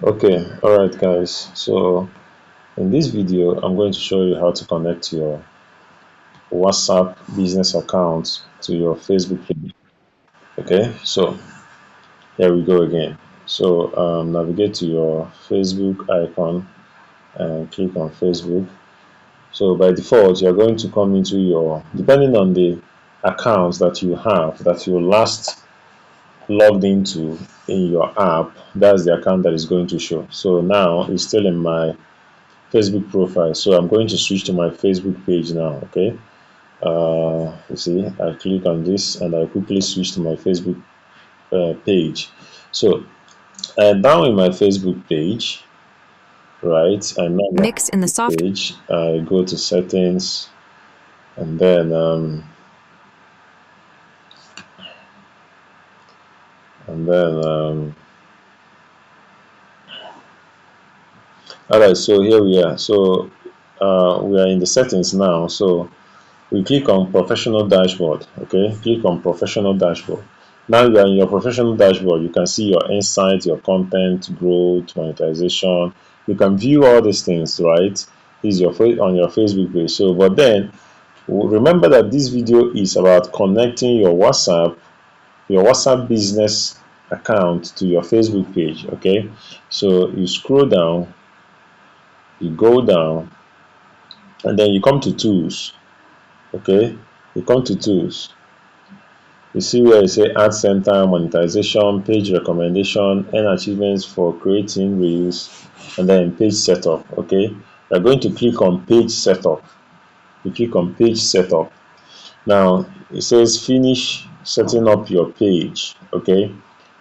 Okay, all right, guys. So in this video, I'm going to show you how to connect your WhatsApp business account to your Facebook page. Okay, so here we go again. So navigate to your Facebook icon and click on Facebook. So by default, you're going to come into your, depending on the accounts that you have that you last logged into in your app, that's the account that is going to show. So now it's still in my Facebook profile. So I'm going to switch to my Facebook page now. Okay. You see, I click on this and I quickly switch to my Facebook page. So I'm now in my Facebook page, right? I'm now in my Mix in the Facebook soft. page. I go to settings and then and then all right. So here we are. So we are in the settings now. So we click on professional dashboard. Okay, click on professional dashboard. Now you are in your professional dashboard. You can see your insights, your content, growth, monetization. You can view all these things, right? This is your on your Facebook page. So but then remember that this video is about connecting your WhatsApp business account to your Facebook page. Okay, so you scroll down, you go down, and then you come to tools. Okay, you come to tools. You see where it say ad center, monetization, page recommendation, and achievements for creating reels, and then page setup. Okay, you're going to click on page setup. You click on page setup. Now it says finish setting up your page. Okay,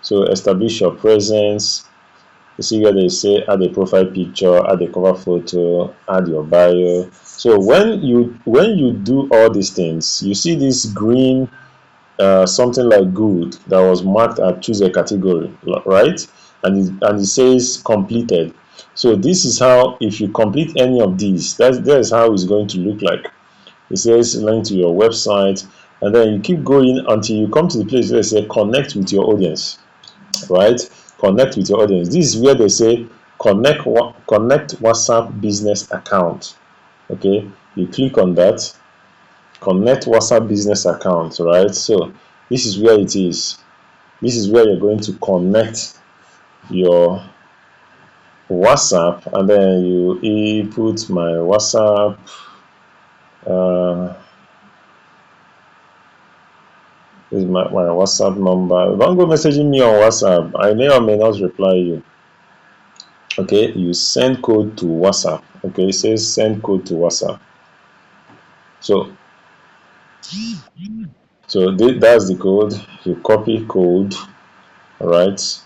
so establish your presence. You see where they say add a profile picture, add a cover photo, add your bio. So when you do all these things, you see this green something like good that was marked at choose a category, right? And it says completed. So this is how, if you complete any of these, that is how it's going to look like. It says link to your website, and then you keep going until you come to the place where they say connect with your audience, right? Connect with your audience. This is where they say connect WhatsApp business account. Okay, you click on that, connect WhatsApp business account, right? So this is where it is. This is where you're going to connect your WhatsApp, and then you input my WhatsApp. Uh, this is my WhatsApp number. Don't go messaging me on WhatsApp. I may or may not reply you. Okay, you send code to WhatsApp. Okay, it says send code to WhatsApp. So that's the code. You copy code, right?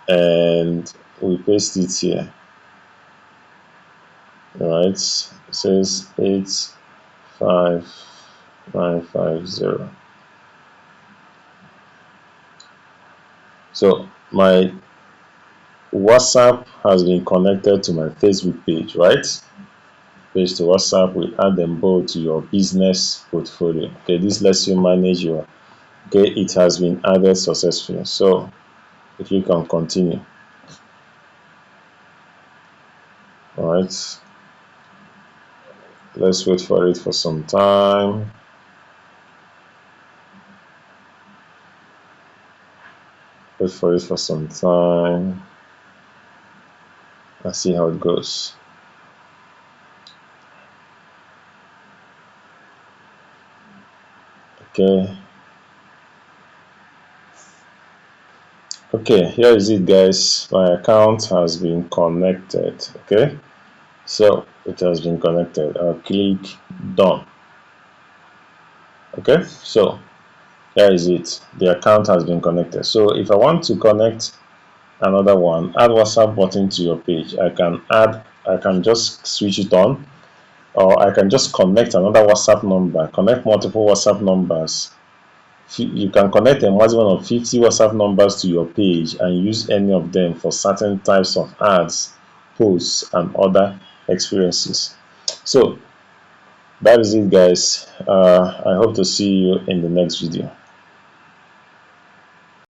And we paste it here. Right, it says 85950. So my WhatsApp has been connected to my Facebook page, right? Page to WhatsApp, we add them both to your business portfolio. Okay, this lets you manage your, okay, it has been added successfully. So if you can continue. All right, let's wait for it for some time. Wait for it for some time and see how it goes. Okay. Okay, here is it, guys. My account has been connected. Okay, so it has been connected. I'll click done. Okay, so here is it. The account has been connected. So if I want to connect another one, add WhatsApp button to your page, I can just switch it on, or I can just connect another WhatsApp number, connect multiple WhatsApp numbers. You can connect a maximum of 50 WhatsApp numbers to your page and use any of them for certain types of ads, posts, and other experiences. So that is it, guys. I hope to see you in the next video.